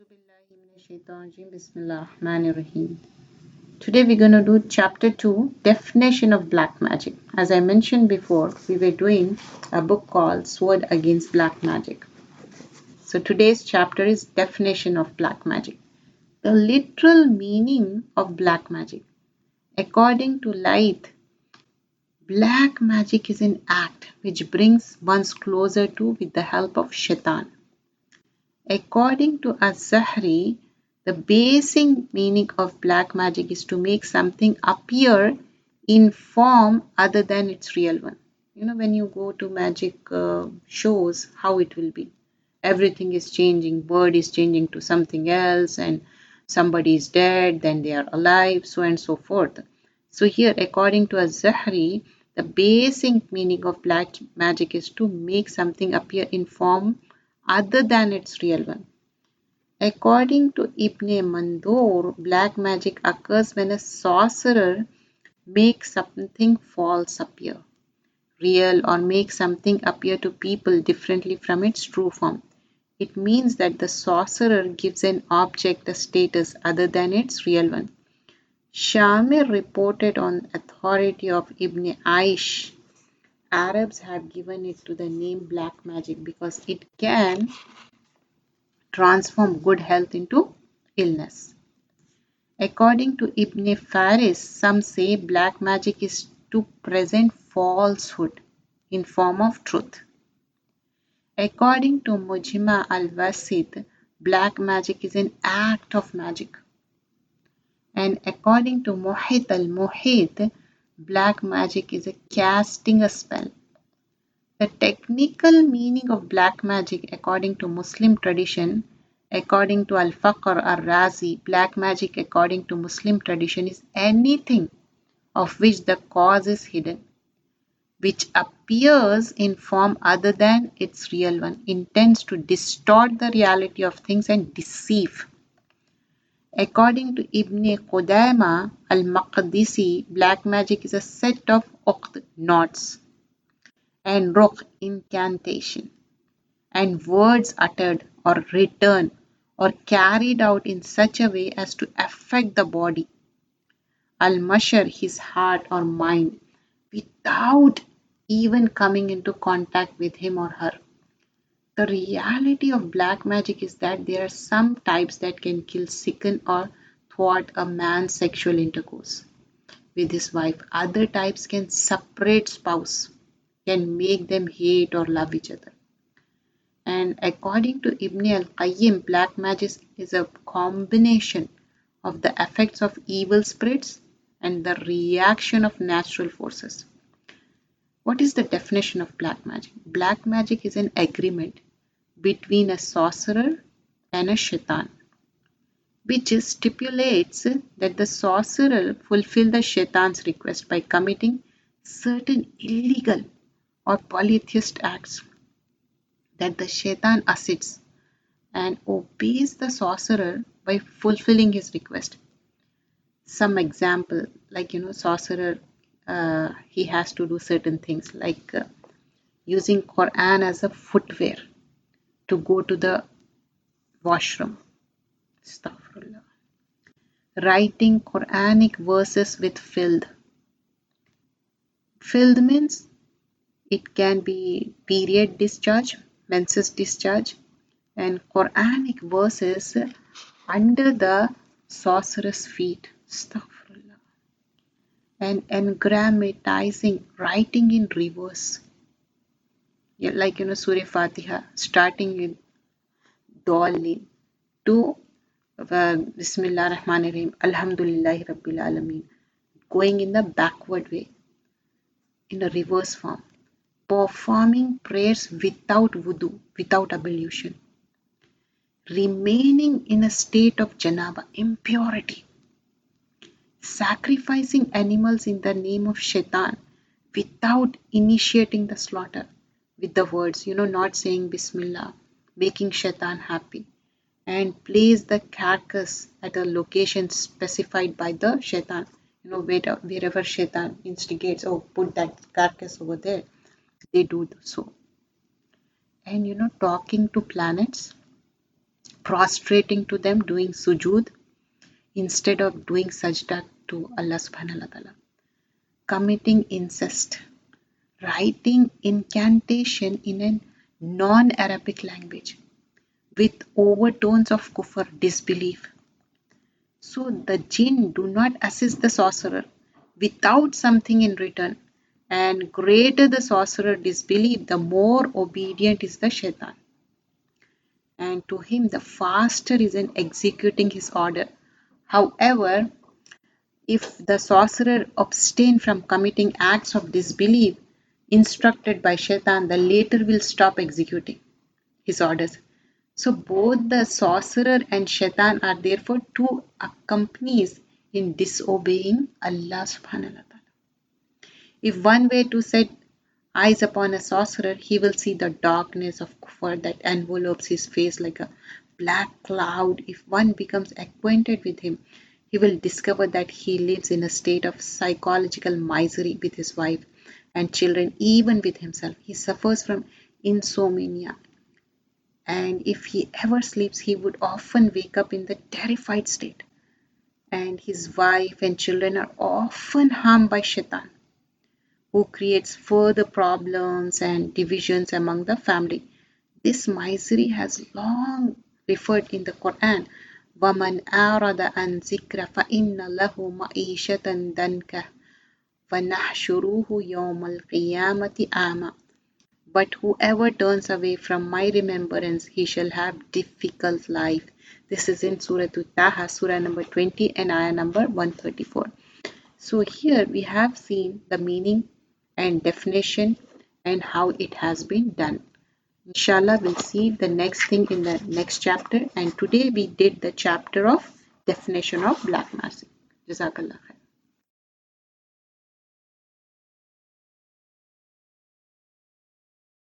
Bismillahirrahmanirrahim. Today we're going to do chapter 2, definition of black magic. As I mentioned before, we were doing a book called Sword Against Black Magic. So today's chapter is definition of black magic. The literal meaning of black magic. According to Light, black magic is an act which brings one closer to with the help of shaitan. According to Az-Zahri, the basic meaning of black magic is to make something appear in form other than its real one. You know, when you go to magic shows, how it will be. Everything is changing, bird is changing to something else, and somebody is dead, then they are alive, so and so forth. So here, according to Az-Zahri, the basic meaning of black magic is to make something appear in form other than its real one. According to Ibn Mandur, black magic occurs when a sorcerer makes something false appear real or makes something appear to people differently from its true form. It means that the sorcerer gives an object a status other than its real one. Shamir reported on authority of Ibn Aish, Arabs have given it to the name black magic because it can transform good health into illness. According to Ibn Faris, some say black magic is to present falsehood in form of truth. According to Mujma al-Wasit, black magic is an act of magic. And according to Muhit al-Muhit, black magic is a casting a spell. The technical meaning of black magic according to Muslim tradition, according to Al-Faqr al-Razi, black magic according to Muslim tradition is anything of which the cause is hidden, which appears in form other than its real one, intends to distort the reality of things and deceive. According to Ibn Qudama al-Maqdisi, black magic is a set of uqd, knots, and ruq, incantation, and words uttered or written or carried out in such a way as to affect the body, al-mashar, his heart or mind, without even coming into contact with him or her. The reality of black magic is that there are some types that can kill, sicken, or thwart a man's sexual intercourse with his wife. Other types can separate spouse, can make them hate or love each other. And according to Ibn al-Qayyim, black magic is a combination of the effects of evil spirits and the reaction of natural forces. What is the definition of black magic? Black magic is an agreement between a sorcerer and a shaitan, which stipulates that the sorcerer fulfill the shaitan's request by committing certain illegal or polytheist acts that the shaitan assists and obeys the sorcerer by fulfilling his request. Some example, like sorcerer, he has to do certain things like using Quran as a footwear to go to the washroom. Astaghfirullah. Writing Quranic verses with filth. Filth means it can be period discharge, menses discharge, and Quranic verses under the sorcerer's feet. Astaghfirullah. And engrammatizing, writing in reverse. Like Surah Fatiha, starting with Dallin to Bismillah Rahman Rahim, Alhamdulillahi Rabbil Alameen, going in the backward way, in a reverse form, performing prayers without wudu, without ablution, remaining in a state of janaba, impurity, sacrificing animals in the name of shaitan without initiating the slaughter with the words, not saying Bismillah, making shaitan happy, and place the carcass at a location specified by the shaitan. Wherever shaitan instigates, put that carcass over there, they do so. And talking to planets, prostrating to them, doing sujood instead of doing sajda to Allah subhanahu wa ta'ala, committing incest, writing incantation in a non-Arabic language with overtones of kufr, disbelief. So the jinn do not assist the sorcerer without something in return, and greater the sorcerer disbelief, the more obedient is the shaitan. And to him the faster is in executing his order. However, if the sorcerer abstain from committing acts of disbelief instructed by shaitan, the later will stop executing his orders. So both the sorcerer and shaitan are therefore two accomplices in disobeying Allah subhanahu wa ta'ala. If one were to set eyes upon a sorcerer, he will see the darkness of kufr that envelopes his face like a black cloud. If one becomes acquainted with him, he will discover that he lives in a state of psychological misery with his wife and children, even with himself. He suffers from insomnia. And if he ever sleeps, he would often wake up in the terrified state. And his wife and children are often harmed by shaitan, who creates further problems and divisions among the family. This misery has long referred in the Quran. وَمَنْ أَعْرَضَ عَنْ ذِكْرَ فَإِنَّ لَهُ مَعِيشَةً ضَنْكًا وَنَحْشُرُهُ يَوْمَ الْقِيَامَةِ أَعْمَى. But whoever turns away from my remembrance, he shall have difficult life. This is in Surah Taha, Surah number 20 and ayah number 134. So here we have seen the meaning and definition and how it has been done. Inshallah, we'll see the next thing in the next chapter. And today we did the chapter of definition of black magic. Jazakallah khair.